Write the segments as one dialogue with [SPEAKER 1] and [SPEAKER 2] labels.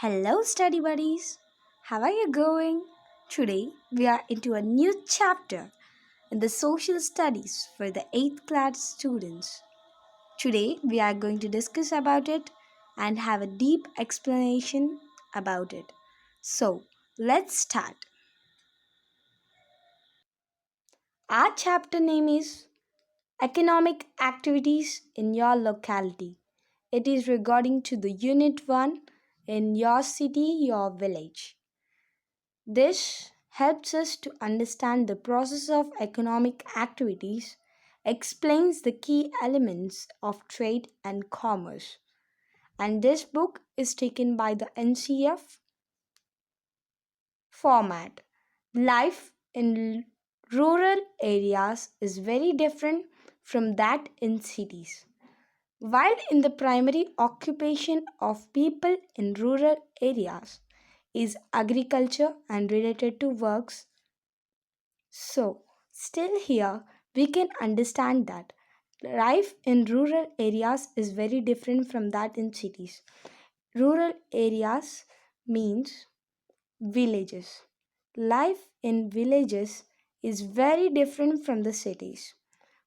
[SPEAKER 1] Hello, study buddies. How are you going? Today we are into a new chapter in the social studies for the 8th class students. Today we are going to discuss about it and have a deep explanation about it. So, let's start. Our chapter name is Economic Activities in Your Locality. It is regarding to the unit 1 in your city, your village. This helps us to understand the process of economic activities, explains the key elements of trade and commerce. And this book is taken by the NCF format. Life in rural areas is very different from that in cities. While in the primary occupation of people in rural areas is agriculture and related to works, so still here we can understand that life in rural areas is very different from that in cities. Rural areas means villages. Life in villages is very different from the cities,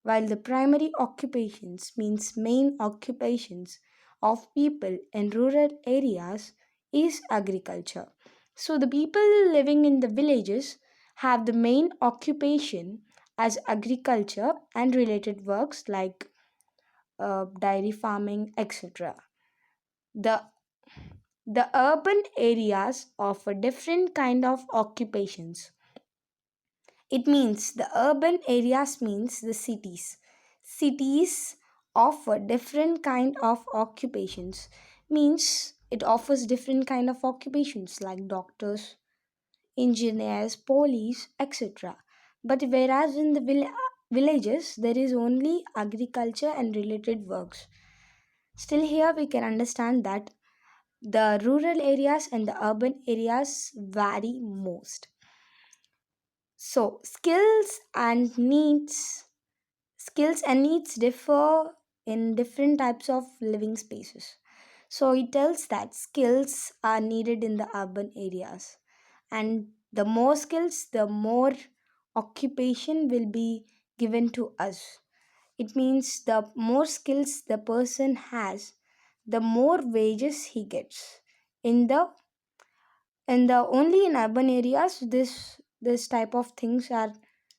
[SPEAKER 1] while the primary occupations means main occupations of people in rural areas is agriculture. So the people living in the villages have the main occupation as agriculture and related works like dairy farming, etc. The the urban areas offer different kind of occupations. It means the urban areas means the cities. Cities offer different kind of occupations. Means it offers different kind of occupations like doctors, engineers, police, etc. But whereas in the villages there is only agriculture and related works. Still here we can understand that the rural areas and the urban areas vary most. So, skills and needs differ in different types of living spaces. So, it tells that skills are needed in the urban areas, and the more skills, the more occupation will be given to us. It means the more skills the person has, the more wages he gets. In the only in urban areas this type of things are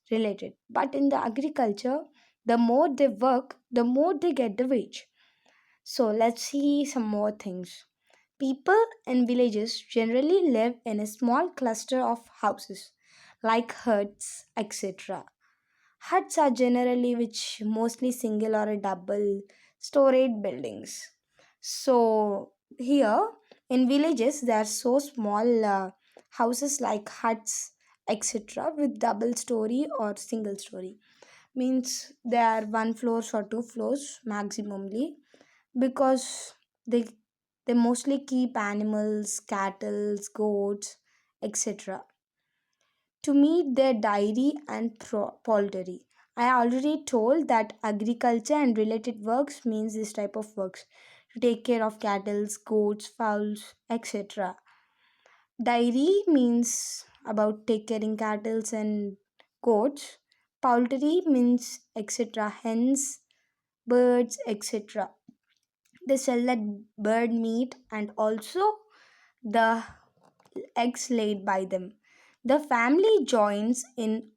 [SPEAKER 1] related, but in the agriculture the more they work the more they get the wage. So let's see some more things. People in villages generally live in a small cluster of houses like huts, etc. Huts are generally which mostly single or a double storied buildings. So here in villages there are so small houses like huts, etc. with double story or single story. Means they are one floors or two floors maximumly, because they they mostly keep animals, cattle, goats, etc. to meet their dairy and poultry. I already told that agriculture and related works means this type of works to take care of cattle, goats, fowls, etc. Dairy means about take caring cattle and goats. Poultry means etc. Hens, birds, etc. They sell that bird meat and also the eggs laid by them. The family joins in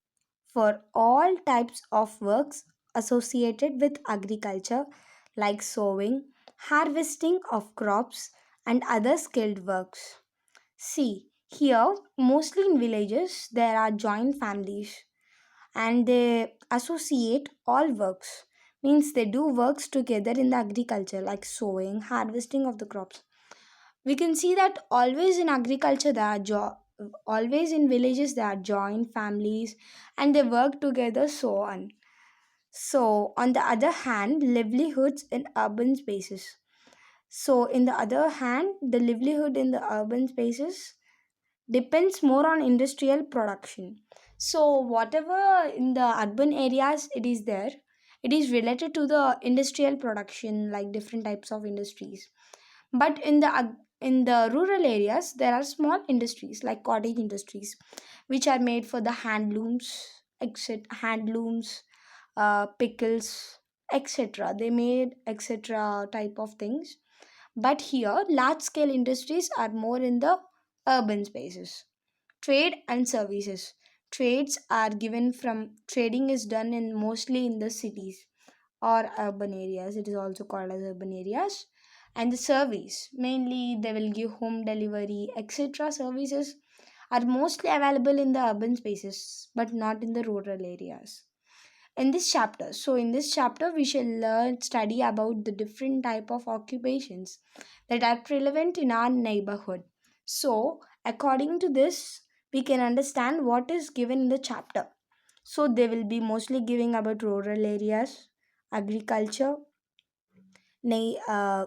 [SPEAKER 1] for all types of works associated with agriculture like sowing, harvesting of crops, and other skilled works. See, here, mostly in villages, there are joint families and they associate all works. Means they do works together in the agriculture like sowing, harvesting of the crops. We can see that always in agriculture there are always in villages there are joint families and they work together, so on. So on the other hand, livelihoods in urban spaces. So in the other hand, the livelihood in the urban spaces depends more on industrial production. So whatever in the urban areas it is there, it is related to the industrial production like different types of industries. But in the in the rural areas, there are small industries like cottage industries, which are made for the handlooms, handlooms, pickles, etc. They made etc. type of things. But here, large scale industries are more in the urban spaces. Trade and services. Trades are given from trading is done in mostly in the cities or urban areas. It is also called as urban areas. And the service, mainly they will give home delivery, etc. Services are mostly available in the urban spaces but not in the rural areas. In this chapter we shall learn study about the different type of occupations that are prevalent in our neighborhood. So according to this, we can understand what is given in the chapter. So they will be mostly giving about rural areas, agriculture, na-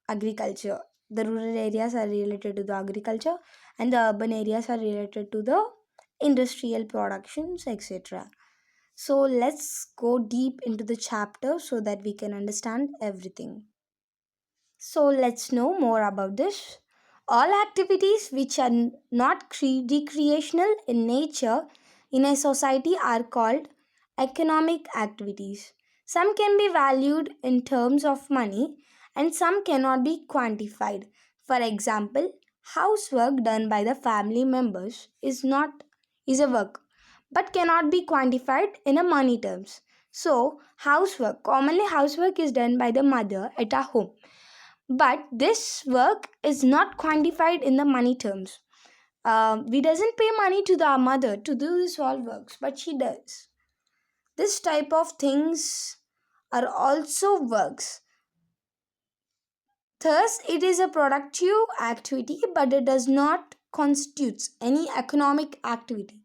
[SPEAKER 1] agriculture. The rural areas are related to the agriculture, and the urban areas are related to the industrial productions, etc. So let's go deep into the chapter so that we can understand everything. So let's know more about this. All activities which are not recreational in nature in a society are called economic activities. Some can be valued in terms of money and some cannot be quantified. For example, housework done by the family members is a work but cannot be quantified in a money terms. So, commonly housework is done by the mother at a home, but this work is not quantified in the money terms. We doesn't pay money to the mother to do this all works, but she does. This type of things are also works. Thus, it is a productive activity, but it does not constitute any economic activity.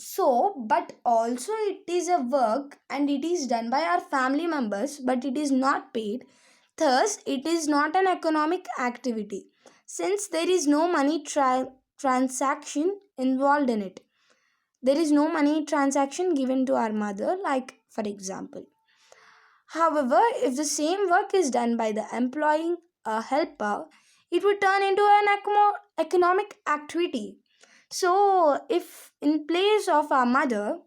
[SPEAKER 1] So, but also it is a work and it is done by our family members, but it is not paid. Thus, it is not an economic activity since there is no money transaction involved in it. There is no money transaction given to our mother, like for example. However, if the same work is done by the employing a helper, it would turn into an economic activity. So, if in place of our mother,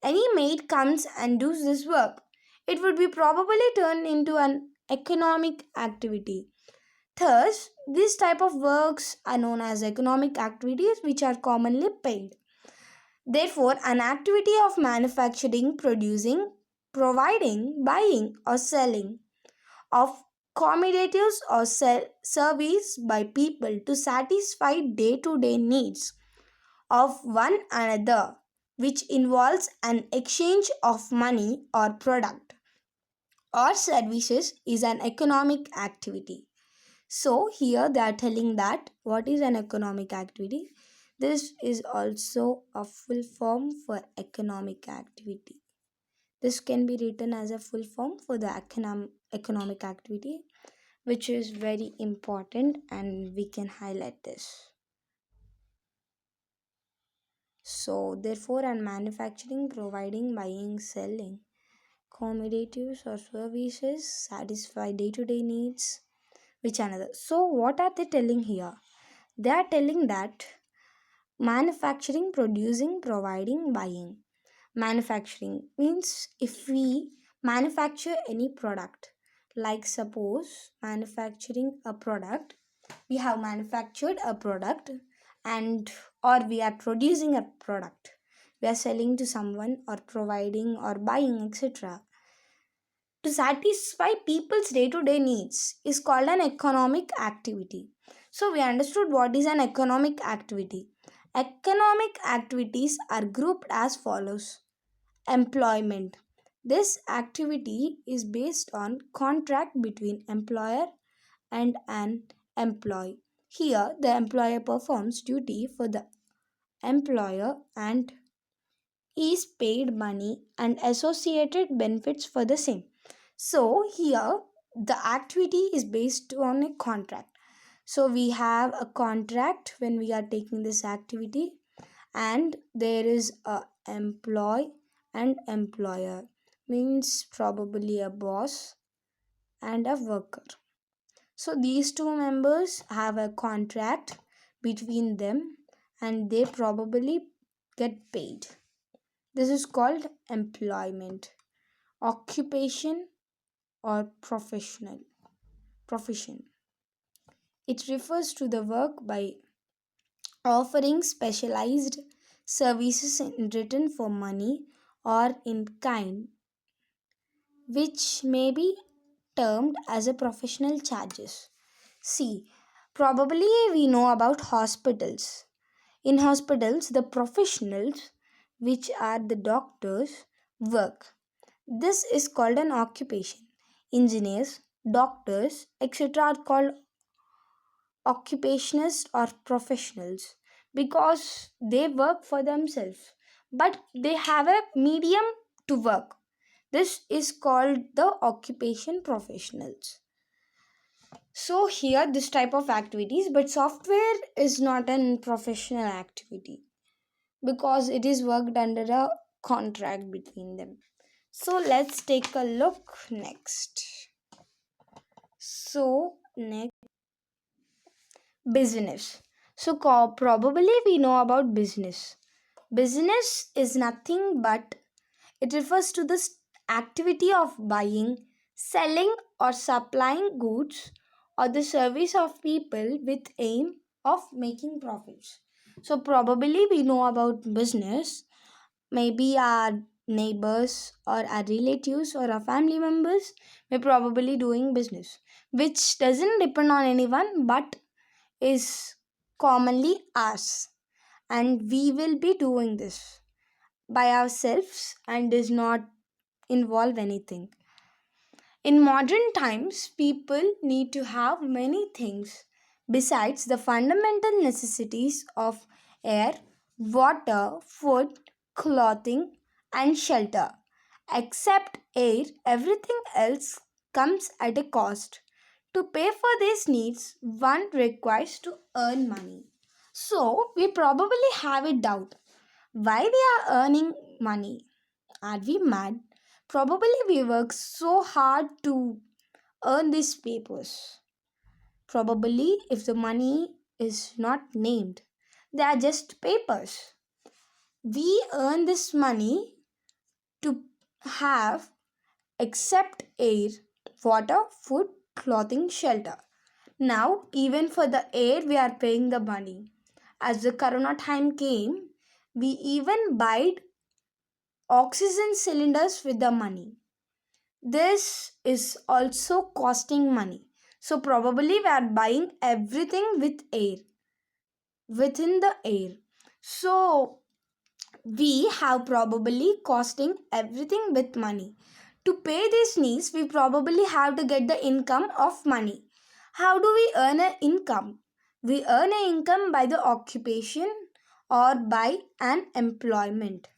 [SPEAKER 1] any maid comes and does this work, it would be probably turned into an economic activity. Thus, this type of works are known as economic activities which are commonly paid. Therefore, an activity of manufacturing, producing, providing, buying, or selling of commodities or service by people to satisfy day to day needs of one another, which involves an exchange of money or product or services, is an economic activity. So, here they are telling that what is an economic activity? This is also a full form for economic activity. This can be written as a full form for the economic activity, which is very important, and we can highlight this. So, therefore, and manufacturing, providing, buying, selling commodities or services, satisfy day to day needs, which another. So, what are they telling here? They are telling that manufacturing, producing, providing, buying. Manufacturing means if we manufacture any product, like suppose manufacturing a product, we have manufactured a product and or we are producing a product, we are selling to someone or providing or buying, etc. To satisfy people's day-to-day needs is called an economic activity. So we understood what is an economic activity. Economic activities are grouped as follows. Employment. This activity is based on contract between employer and an employee. Here, the employer performs duty for the employer and is paid money and associated benefits for the same. So, here the activity is based on a contract. So, we have a contract when we are taking this activity, and there is a employee and employer, means probably a boss and a worker. So these two members have a contract between them and they probably get paid. This is called employment, occupation, or profession. It refers to the work by offering specialized services in return for money or in kind, which may be termed as a professional charges. See, probably we know about hospitals. In hospitals, the professionals, which are the doctors, work. This is called an occupation. Engineers, doctors, etc. are called occupationists or professionals because they work for themselves, but they have a medium to work. This is called the occupation professionals. So here this type of activities, but software is not an professional activity because it is worked under a contract between them. So let's take a look next. So next, business. So probably we know about business. Business is nothing but it refers to the activity of buying, selling or supplying goods or the service of people with aim of making profits. So probably we know about business. Maybe our neighbors or our relatives or our family members may probably doing business, which doesn't depend on anyone but is commonly ours, and we will be doing this by ourselves and does not involve anything. In modern times, people need to have many things besides the fundamental necessities of air, water, food, clothing, and shelter. Except air, everything else comes at a cost. To pay for these needs, one requires to earn money. So, we probably have a doubt why we are earning money. Are we mad? Probably we work so hard to earn these papers. Probably if the money is not named, they are just papers. We earn this money to have except air, water, food, clothing, shelter. Now, even for the air, we are paying the money. As the corona time came, we even bought oxygen cylinders with the money. This is also costing money. So probably we are buying everything with air, within the air. So we have probably costing everything with money. To pay these needs, we probably have to get the income of money. How do we earn an income? We earn an income by the occupation or by an employment.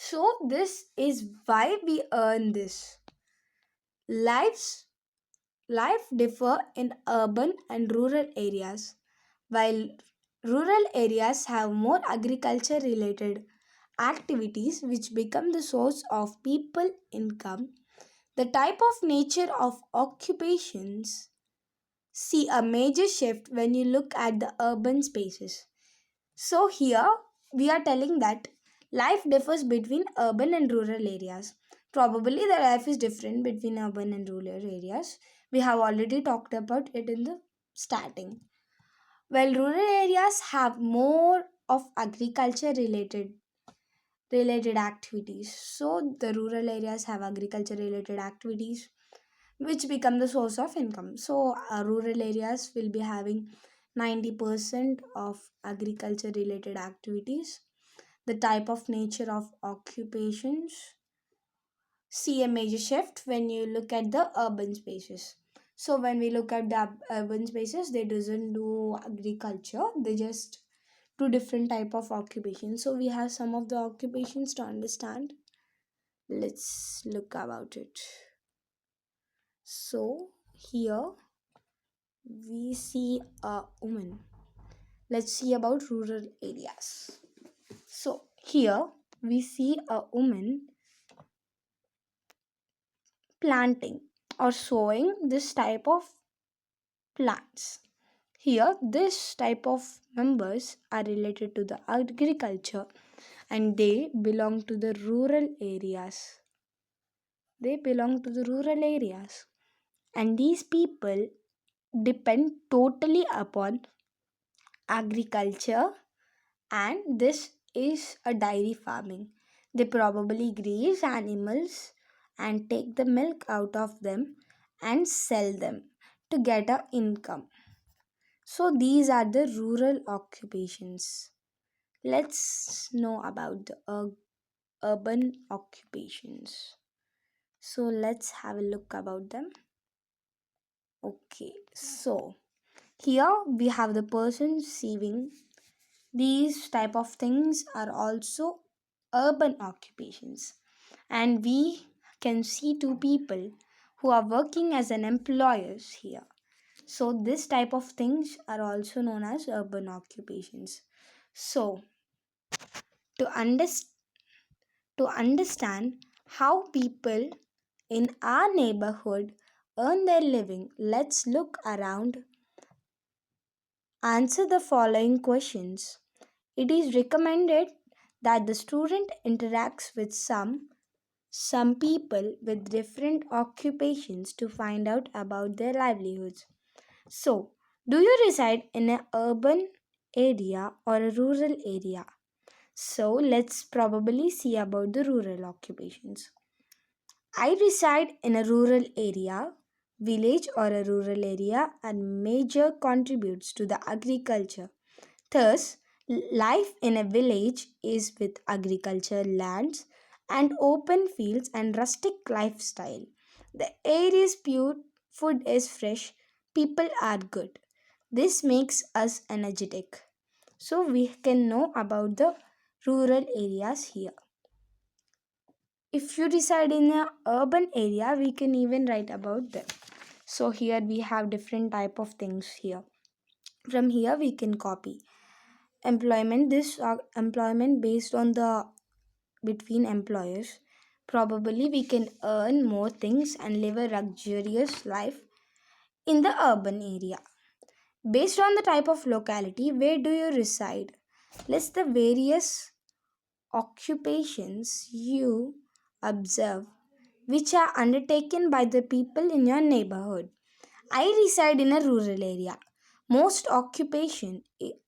[SPEAKER 1] So this is why we earn this. Lives Life differ in urban and rural areas. While rural areas have more agriculture related activities which become the source of people income, the type of nature of occupations see a major shift when you look at the urban spaces. So here we are telling that life differs between urban and rural areas. Probably the life is different between urban and rural areas. We have already talked about it in the starting. While rural areas have more of agriculture related activities. So the rural areas have agriculture related activities which become the source of income. So rural areas will be having 90% of agriculture related activities. The type of nature of occupations see a major shift when you look at the urban spaces. So when we look at the urban spaces, they doesn't do agriculture, they just do different type of occupations. So we have some of the occupations to understand. Let's look about it. So here we see a woman. Let's see about rural areas. So here we see a woman planting or sowing this type of plants. Here, this type of members are related to the agriculture and they belong to the rural areas. They belong to the rural areas. And these people depend totally upon agriculture, and this is a dairy farming. They probably graze animals and take the milk out of them and sell them to get a income. So these are the rural occupations. Let's know about the urban occupations. So let's have a look about them. Okay, so here we have the person receiving. These type of things are also urban occupations, and we can see two people who are working as an employers here. So this type of things are also known as urban occupations. So to understand how people in our neighborhood earn their living, let's look around. Answer the following questions. It is recommended that the student interacts with some people with different occupations to find out about their livelihoods. So, do you reside in an urban area or a rural area? So, let's probably see about the rural occupations. I reside in a rural area. Village or a rural area and major contributes to the agriculture. Thus, life in a village is with agriculture lands and open fields and rustic lifestyle. The air is pure, food is fresh, people are good. This makes us energetic. So we can know about the rural areas here. If you reside in an urban area, we can even write about them. So here we have different type of things here. From here we can copy employment. This employment based on the between employers. Probably we can earn more things and live a luxurious life in the urban area. Based on the type of locality, where do you reside? List the various occupations you observe which are undertaken by the people in your neighborhood. I reside in a rural area. Most occupation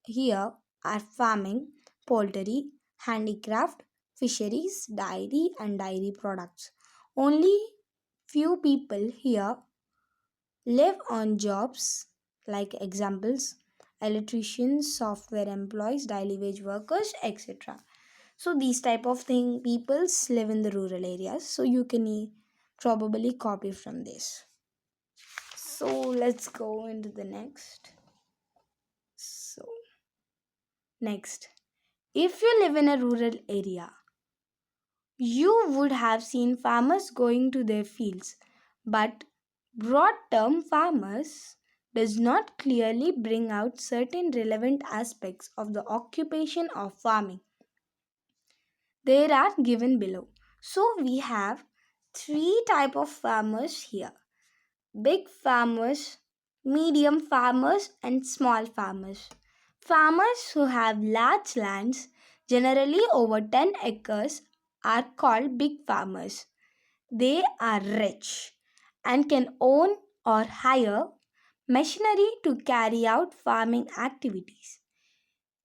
[SPEAKER 1] here are farming, poultry, handicraft, fisheries, dairy and dairy products. Only few people here live on jobs like examples electricians, software employees, daily wage workers, etc. So these type of thing peoples live in the rural areas. So you can probably copy from this. So let's go into the next. So next, if you live in a rural area, you would have seen farmers going to their fields, but broad term farmers does not clearly bring out certain relevant aspects of the occupation of farming. They are given below. So we have three type of farmers here: big farmers, medium farmers, and small farmers. Farmers who have large lands, generally over 10 acres, are called big farmers. They are rich and can own or hire machinery to carry out farming activities.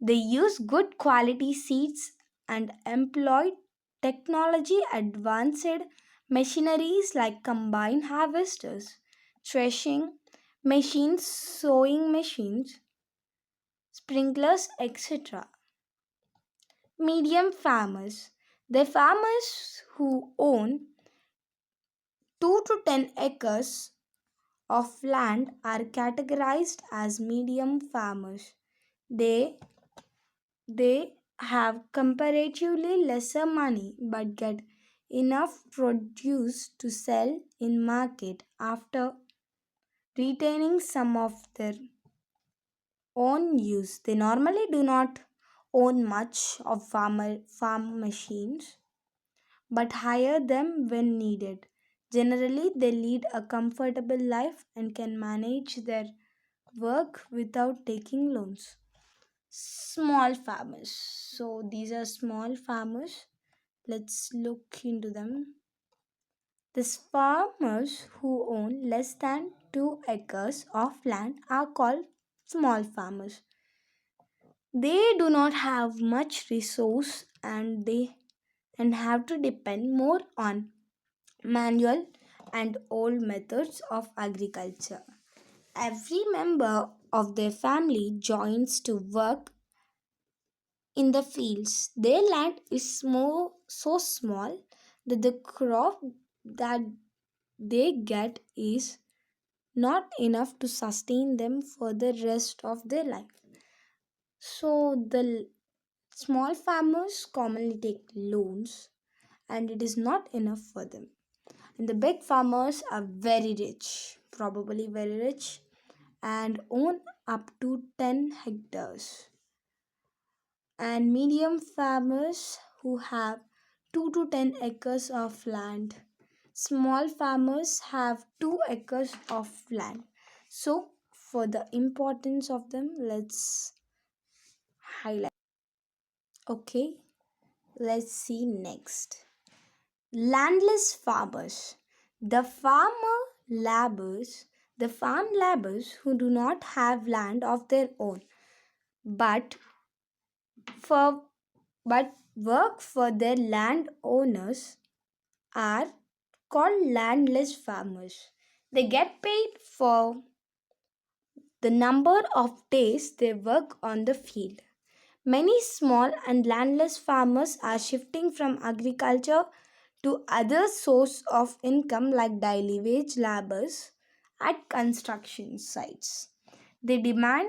[SPEAKER 1] They use good quality seeds and employ technology advanced machineries like combine harvesters, threshing machines, sowing machines, sprinklers, etc. Medium farmers. The farmers who own 2 to 10 acres of land are categorized as medium farmers. They They have comparatively lesser money but get enough produce to sell in market after retaining some of their own use. They normally do not own much of farm machines but hire them when needed. Generally, they lead a comfortable life and can manage their work without taking loans. Small farmers. So these are small farmers. Let's look into them. These farmers who own less than 2 acres of land are called small farmers. They do not have much resource and have to depend more on manual and old methods of agriculture. Every member of their family joins to work in the fields. Their land is so small that the crop that they get is not enough to sustain them for the rest of their life. So the small farmers commonly take loans and it is not enough for them. And the big farmers are very rich, probably very rich, and own up to 10 hectares. And medium farmers who have 2 to 10 acres of land. Small farmers have 2 acres of land. So, for the importance of them, let's highlight. Okay, let's see next. Landless farmers. The farmer laborers, the farm laborers who do not have land of their own, but for but work for their landowners are called landless farmers. They get paid for the number of days they work on the field. Many small and landless farmers are shifting from agriculture to other source of income like daily wage laborers at construction sites. They demand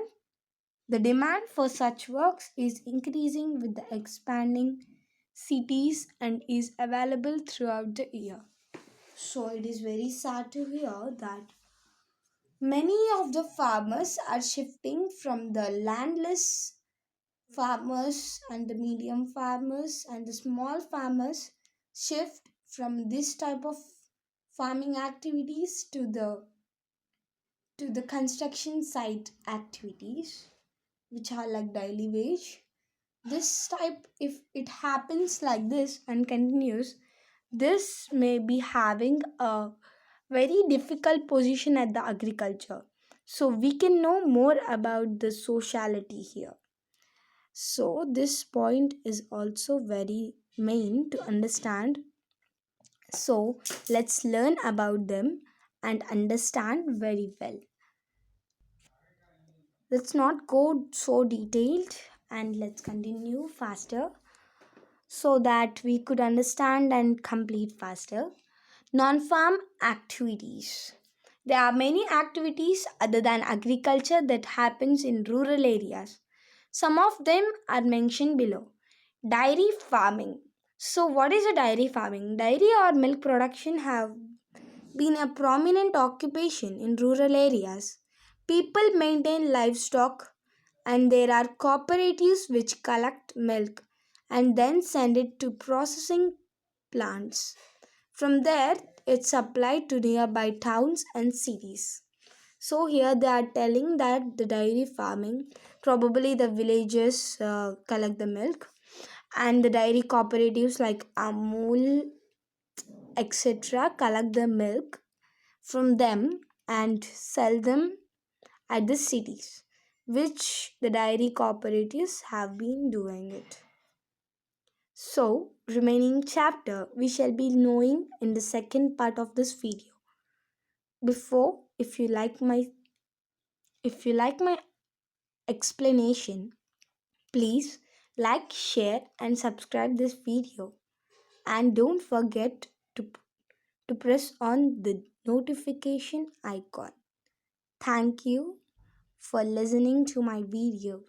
[SPEAKER 1] the demand for such works is increasing with the expanding cities and is available throughout the year. So it is very sad to hear that many of the farmers are shifting from the landless farmers and the medium farmers and the small farmers shift from this type of farming activities to the construction site activities which are like daily wage. This type, if it happens like this and continues, this may be having a very difficult position at the agriculture. So we can know more about the sociality here. So this point is also very main to understand. So let's learn about them and understand very well. Let's not go so detailed and let's continue faster so that we could understand and complete faster. Non-farm activities. There are many activities other than agriculture that happens in rural areas. Some of them are mentioned below. Dairy farming. So what is a dairy farming? Dairy or milk production have been a prominent occupation in rural areas. People maintain livestock and there are cooperatives which collect milk and then send it to processing plants. From there, it's supplied to nearby towns and cities. So here they are telling that the dairy farming, probably the villagers collect the milk, and the dairy cooperatives like Amul, etc., collect the milk from them and sell them at the cities, which the dairy cooperatives have been doing it. So, remaining chapter we shall be knowing in the second part of this video. Before, if you like my explanation, please like, share and subscribe this video and don't forget to press on the notification icon. Thank you for listening to my video.